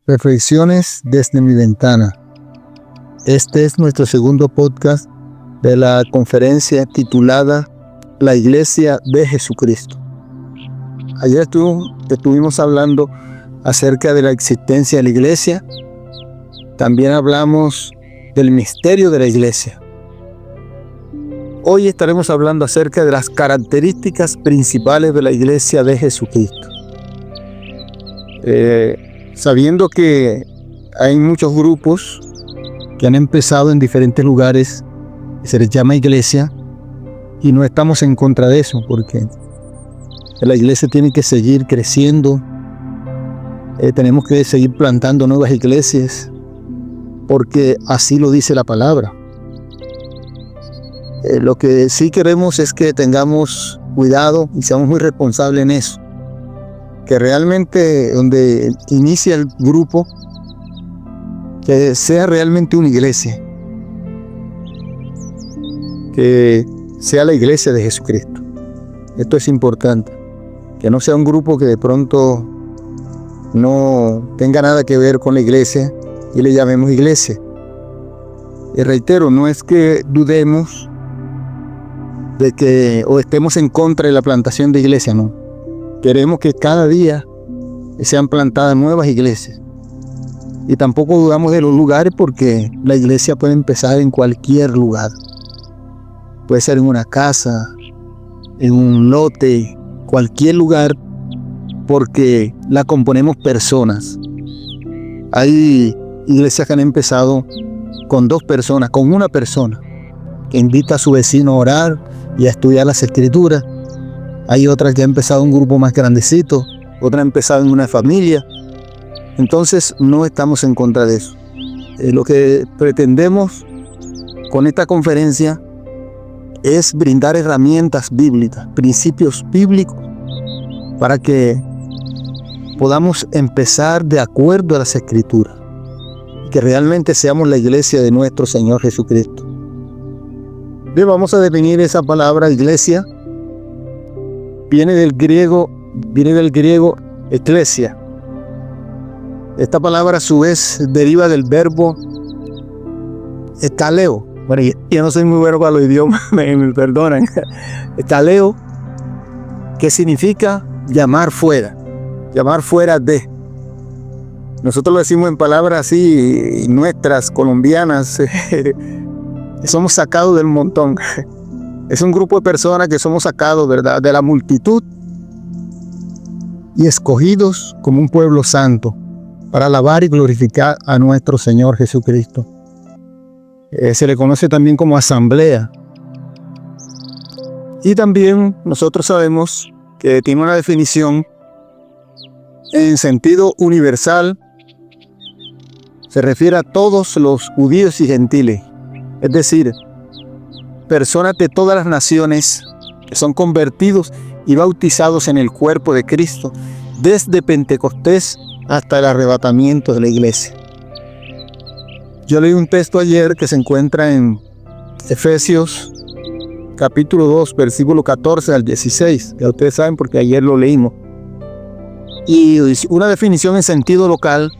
Reflexiones desde mi ventana. Este es nuestro segundo podcast de la conferencia titulada La Iglesia de Jesucristo. Ayer estuvimos hablando acerca de la existencia de la iglesia. También hablamos del misterio de la iglesia. Hoy estaremos hablando acerca de las características principales de la iglesia de Jesucristo. Sabiendo que hay muchos grupos que han empezado en diferentes lugares, se les llama iglesia, y no estamos en contra de eso, porque la iglesia tiene que seguir creciendo, tenemos que seguir plantando nuevas iglesias, porque así lo dice la palabra. Lo que sí queremos es que tengamos cuidado y seamos muy responsables en eso. Que realmente donde inicia el grupo, que sea realmente una iglesia. Que sea la iglesia de Jesucristo. Esto es importante. Que no sea un grupo que de pronto no tenga nada que ver con la iglesia y le llamemos iglesia. Y reitero, no es que dudemos de que o estemos en contra de la plantación de iglesia, no. Queremos que cada día sean plantadas nuevas iglesias. Y tampoco dudamos de los lugares, porque la iglesia puede empezar en cualquier lugar. Puede ser en una casa, en un lote, cualquier lugar, porque la componemos personas. Hay iglesias que han empezado con 2 personas, con una persona, que invita a su vecino a orar y a estudiar las escrituras. Hay otras que han empezado un grupo más grandecito, otras han empezado en una familia. Entonces no estamos en contra de eso. Lo que pretendemos con esta conferencia es brindar herramientas bíblicas, principios bíblicos, para que podamos empezar de acuerdo a las Escrituras, que realmente seamos la iglesia de nuestro Señor Jesucristo. Bien, vamos a definir esa palabra iglesia. Viene del griego eclesia. Esta palabra a su vez deriva del verbo estaleo. Bueno, yo no soy muy bueno para los idiomas, me perdonan. Estaleo, que significa llamar fuera de. Nosotros lo decimos en palabras así nuestras, colombianas. Somos sacados del montón. Es un grupo de personas que somos sacados, ¿verdad?, de la multitud y escogidos como un pueblo santo para alabar y glorificar a nuestro Señor Jesucristo. Se le conoce también como asamblea. Y también nosotros sabemos que tiene una definición en sentido universal. Se refiere a todos los judíos y gentiles. Es decir, personas de todas las naciones que son convertidos y bautizados en el cuerpo de Cristo desde Pentecostés hasta el arrebatamiento de la iglesia. Yo leí un texto ayer que se encuentra en Efesios capítulo 2, versículo 14 al 16. Ya ustedes saben porque ayer lo leímos. Y una definición en sentido local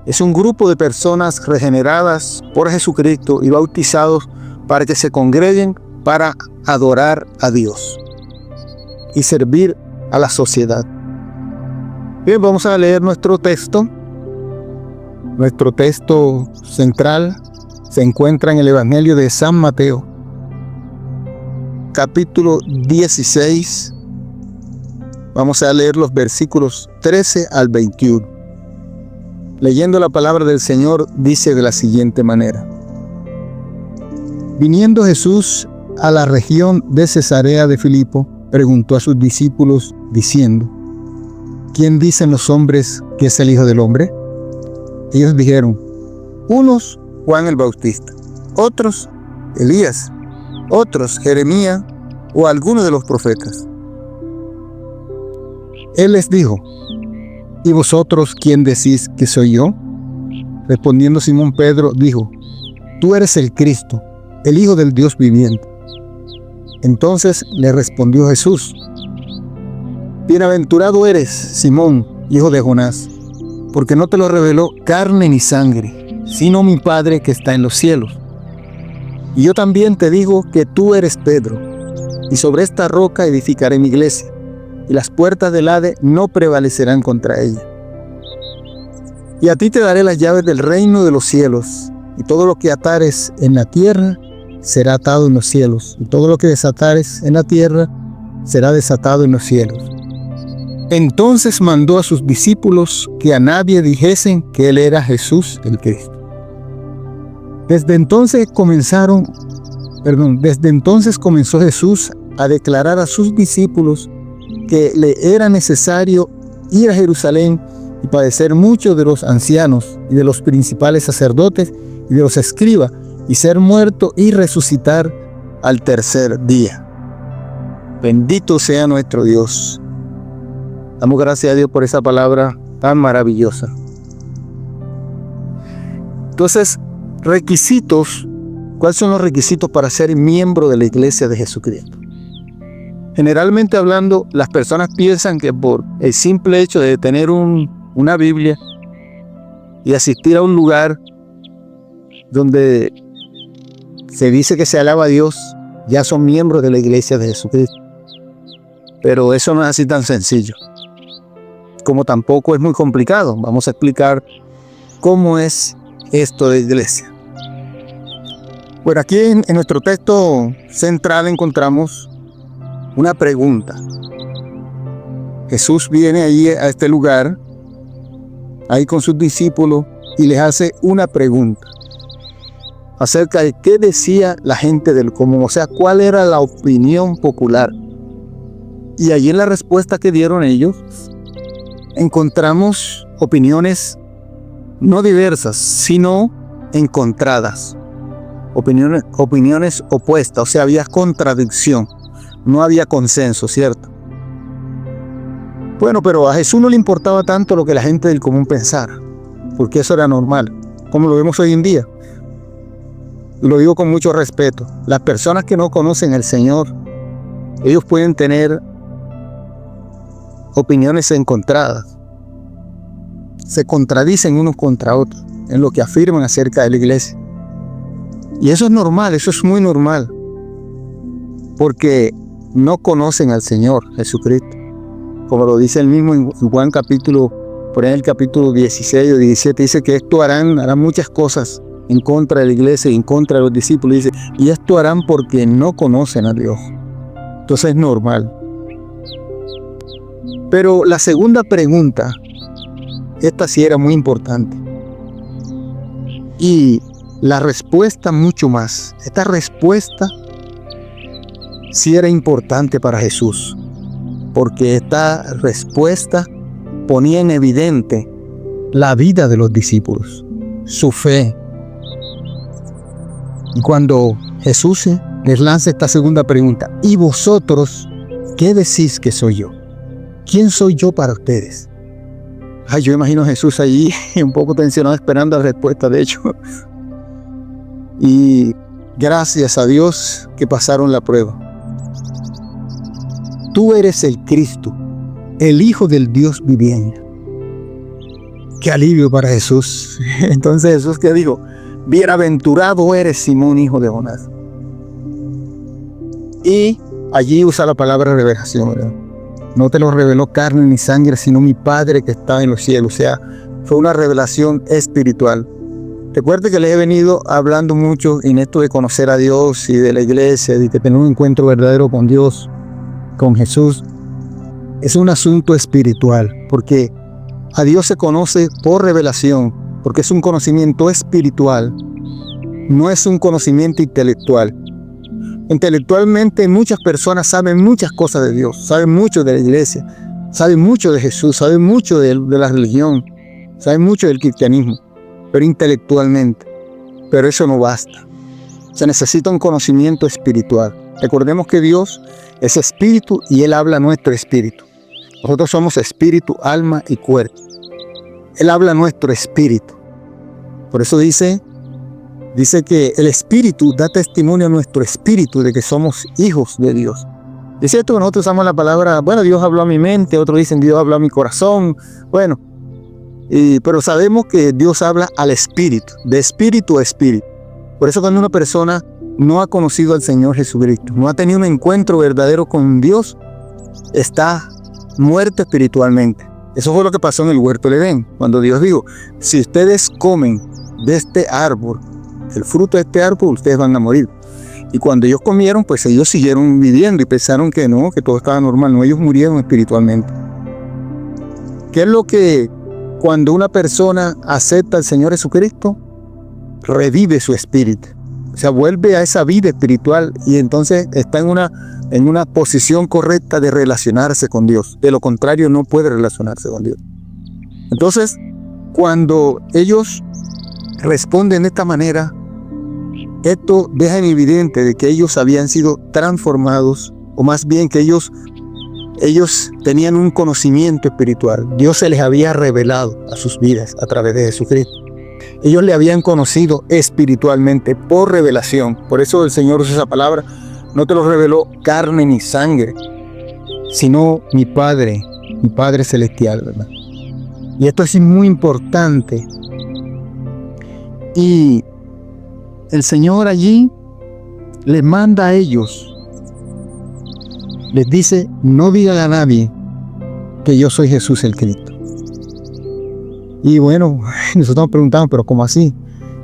es un grupo de personas regeneradas por Jesucristo y bautizados para que se congreguen para adorar a Dios y servir a la sociedad. Bien, vamos a leer nuestro texto. Nuestro texto central se encuentra en el Evangelio de San Mateo, capítulo 16. Vamos a leer los versículos 13 al 21. Leyendo la palabra del Señor, dice de la siguiente manera: Viniendo Jesús a la región de Cesarea de Filipo, preguntó a sus discípulos diciendo: ¿Quién dicen los hombres que es el Hijo del Hombre? Ellos dijeron: unos Juan el Bautista, otros Elías, otros Jeremías o alguno de los profetas. Él les dijo: ¿y vosotros quién decís que soy yo? Respondiendo Simón Pedro dijo: Tú eres el Cristo, el Hijo del Dios viviente. Entonces le respondió Jesús: Bienaventurado eres, Simón, hijo de Jonás, porque no te lo reveló carne ni sangre, sino mi Padre que está en los cielos. Y yo también te digo que tú eres Pedro, y sobre esta roca edificaré mi iglesia, y las puertas del Hades no prevalecerán contra ella. Y a ti te daré las llaves del reino de los cielos, y todo lo que atares en la tierra será atado en los cielos, y todo lo que desatares en la tierra será desatado en los cielos. Entonces mandó a sus discípulos que a nadie dijesen que él era Jesús el Cristo. Desde entonces comenzó Jesús a declarar a sus discípulos que le era necesario ir a Jerusalén y padecer mucho de los ancianos y de los principales sacerdotes y de los escribas, y ser muerto y resucitar al tercer día. Bendito sea nuestro Dios. Damos gracias a Dios por esa palabra tan maravillosa. Entonces, requisitos. ¿Cuáles son los requisitos para ser miembro de la iglesia de Jesucristo? Generalmente hablando, las personas piensan que por el simple hecho de tener una Biblia y asistir a un lugar donde se dice que se alaba a Dios, ya son miembros de la iglesia de Jesucristo. Pero eso no es así tan sencillo. Como tampoco es muy complicado. Vamos a explicar cómo es esto de iglesia. Bueno, aquí en nuestro texto central encontramos una pregunta. Jesús viene allí a este lugar, ahí con sus discípulos, y les hace una pregunta acerca de qué decía la gente del común, o sea, cuál era la opinión popular. Y allí en la respuesta que dieron ellos, encontramos opiniones no diversas, sino encontradas. Opiniones opuestas, o sea, había contradicción, no había consenso, ¿cierto? Bueno, pero a Jesús no le importaba tanto lo que la gente del común pensara, porque eso era normal, como lo vemos hoy en día. Lo digo con mucho respeto. Las personas que no conocen al Señor, ellos pueden tener opiniones encontradas. Se contradicen unos contra otros en lo que afirman acerca de la iglesia. Y eso es normal, eso es muy normal, porque no conocen al Señor Jesucristo. Como lo dice el mismo en Juan capítulo, por ahí en el capítulo 16 o 17, dice que esto harán muchas cosas en contra de la iglesia y en contra de los discípulos. Dice, y esto harán porque no conocen a Dios. Entonces es normal. Pero la segunda pregunta, esta sí era muy importante. Y la respuesta mucho más. Esta respuesta sí era importante para Jesús, porque esta respuesta ponía en evidente la vida de los discípulos, su fe. Y cuando Jesús les lanza esta segunda pregunta, ¿y vosotros qué decís que soy yo? ¿Quién soy yo para ustedes? Yo imagino a Jesús allí un poco tensionado esperando la respuesta, de hecho. Y gracias a Dios que pasaron la prueba. Tú eres el Cristo, el Hijo del Dios viviente. Qué alivio para Jesús. Entonces Jesús, ¿qué dijo? Bienaventurado eres, Simón, hijo de Jonás. Y allí usa la palabra revelación, ¿verdad? No te lo reveló carne ni sangre, sino mi Padre que está en los cielos. O sea, fue una revelación espiritual. Recuerde que les he venido hablando mucho en esto de conocer a Dios y de la iglesia, de tener un encuentro verdadero con Dios, con Jesús. Es un asunto espiritual, porque a Dios se conoce por revelación, porque es un conocimiento espiritual, no es un conocimiento intelectual. Intelectualmente muchas personas saben muchas cosas de Dios, saben mucho de la iglesia, saben mucho de Jesús, saben mucho de la religión, saben mucho del cristianismo, pero intelectualmente. Pero eso no basta. Se necesita un conocimiento espiritual. Recordemos que Dios es espíritu y Él habla a nuestro espíritu. Nosotros somos espíritu, alma y cuerpo. Él habla a nuestro espíritu. Por eso dice que el espíritu da testimonio a nuestro espíritu de que somos hijos de Dios. Es cierto que nosotros usamos la palabra, bueno, Dios habló a mi mente, otros dicen Dios habló a mi corazón. Bueno, Pero sabemos que Dios habla al espíritu, de espíritu a espíritu. Por eso cuando una persona no ha conocido al Señor Jesucristo, no ha tenido un encuentro verdadero con Dios, está muerto espiritualmente. Eso fue lo que pasó en el huerto del Edén, cuando Dios dijo, si ustedes comen de este árbol, el fruto de este árbol, ustedes van a morir. Y cuando ellos comieron, pues ellos siguieron viviendo y pensaron que no, que todo estaba normal. No, ellos murieron espiritualmente. ¿Qué es lo que cuando una persona acepta al Señor Jesucristo? Revive su espíritu. O sea, vuelve a esa vida espiritual y entonces está en una posición correcta de relacionarse con Dios. De lo contrario, no puede relacionarse con Dios. Entonces, cuando ellos responden de esta manera, esto deja en evidente de que ellos habían sido transformados, o más bien que ellos tenían un conocimiento espiritual. Dios se les había revelado a sus vidas a través de Jesucristo. Ellos le habían conocido espiritualmente por revelación. Por eso el Señor usa esa palabra. No te lo reveló carne ni sangre, sino mi Padre Celestial, ¿verdad? Y esto es muy importante. Y el Señor allí les manda a ellos, les dice, no digan a nadie que yo soy Jesús el Cristo. Y bueno, nosotros nos preguntamos, pero ¿cómo así?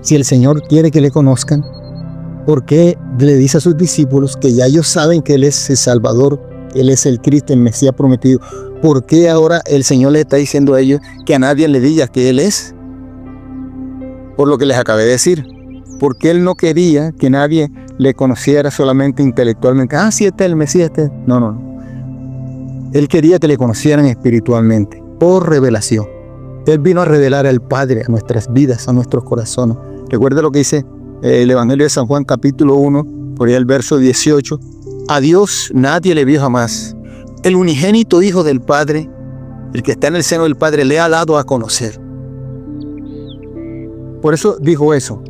Si el Señor quiere que le conozcan, ¿por qué le dice a sus discípulos que ya ellos saben que Él es el Salvador, Él es el Cristo, el Mesías prometido? ¿Por qué ahora el Señor les está diciendo a ellos que a nadie le diga que Él es? Por lo que les acabé de decir. Porque Él no quería que nadie le conociera solamente intelectualmente. Ah, sí, este es el Mesías. No. Él quería que le conocieran espiritualmente, por revelación. Él vino a revelar al Padre a nuestras vidas, a nuestros corazones. Recuerda lo que dice el Evangelio de San Juan, capítulo 1, por ahí el verso 18. A Dios nadie le vio jamás. El unigénito Hijo del Padre, el que está en el seno del Padre, le ha dado a conocer. Por eso dijo eso.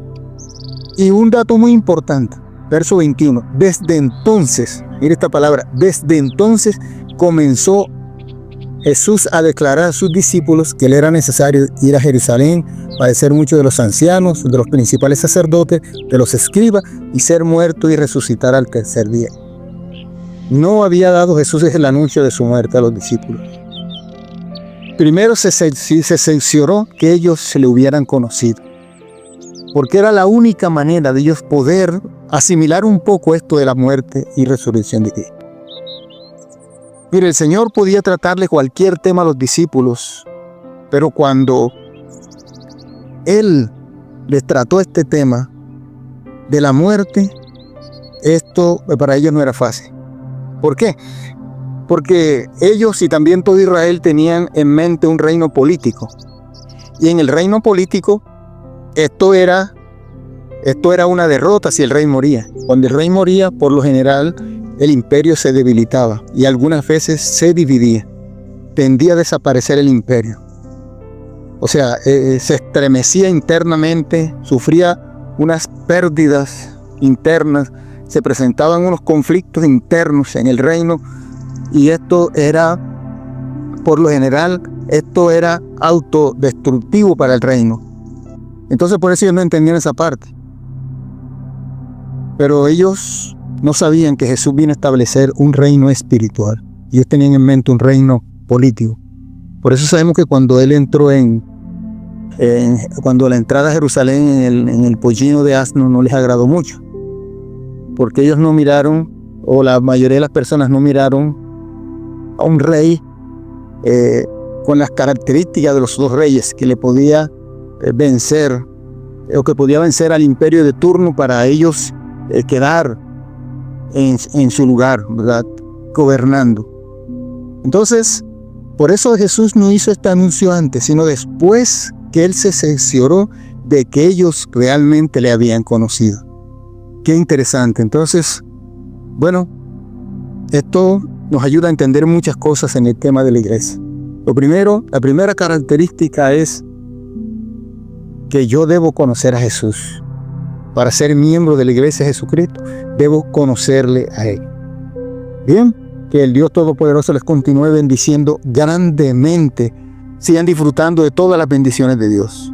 Y un dato muy importante, verso 21. Desde entonces, mire esta palabra, desde entonces comenzó Jesús a declarar a sus discípulos que le era necesario ir a Jerusalén, padecer mucho de los ancianos, de los principales sacerdotes, de los escribas, y ser muerto y resucitar al tercer día. No había dado Jesús el anuncio de su muerte a los discípulos. Primero se cercioró que ellos se le hubieran conocido, porque era la única manera de ellos poder asimilar un poco esto de la muerte y resurrección de Cristo. Mire, el Señor podía tratarle cualquier tema a los discípulos, pero cuando Él les trató este tema de la muerte, esto para ellos no era fácil. ¿Por qué? Porque ellos y también todo Israel tenían en mente un reino político. Y en el reino político, esto era una derrota si el rey moría. Cuando el rey moría, por lo general, el imperio se debilitaba y algunas veces se dividía. Tendía a desaparecer el imperio. O sea, se estremecía internamente, sufría unas pérdidas internas, se presentaban unos conflictos internos en el reino y esto era, por lo general, esto era autodestructivo para el reino. Entonces por eso ellos no entendían esa parte. Pero ellos no sabían que Jesús vino a establecer un reino espiritual. Ellos tenían en mente un reino político. Por eso sabemos que cuando Él entró cuando la entrada a Jerusalén en el pollino de asno no les agradó mucho. Porque ellos no miraron, o la mayoría de las personas no miraron a un rey con las características de los dos reyes que le podía vencer, o que podía vencer al imperio de turno para ellos quedar en su lugar, ¿verdad? Gobernando. Entonces, por eso Jesús no hizo este anuncio antes, sino después que Él se cercioró de que ellos realmente le habían conocido. Qué interesante. Entonces, bueno, esto nos ayuda a entender muchas cosas en el tema de la iglesia. Lo primero, la primera característica es que yo debo conocer a Jesús. Para ser miembro de la iglesia de Jesucristo, debo conocerle a Él. Bien, que el Dios Todopoderoso les continúe bendiciendo grandemente sigan disfrutando de todas las bendiciones de Dios.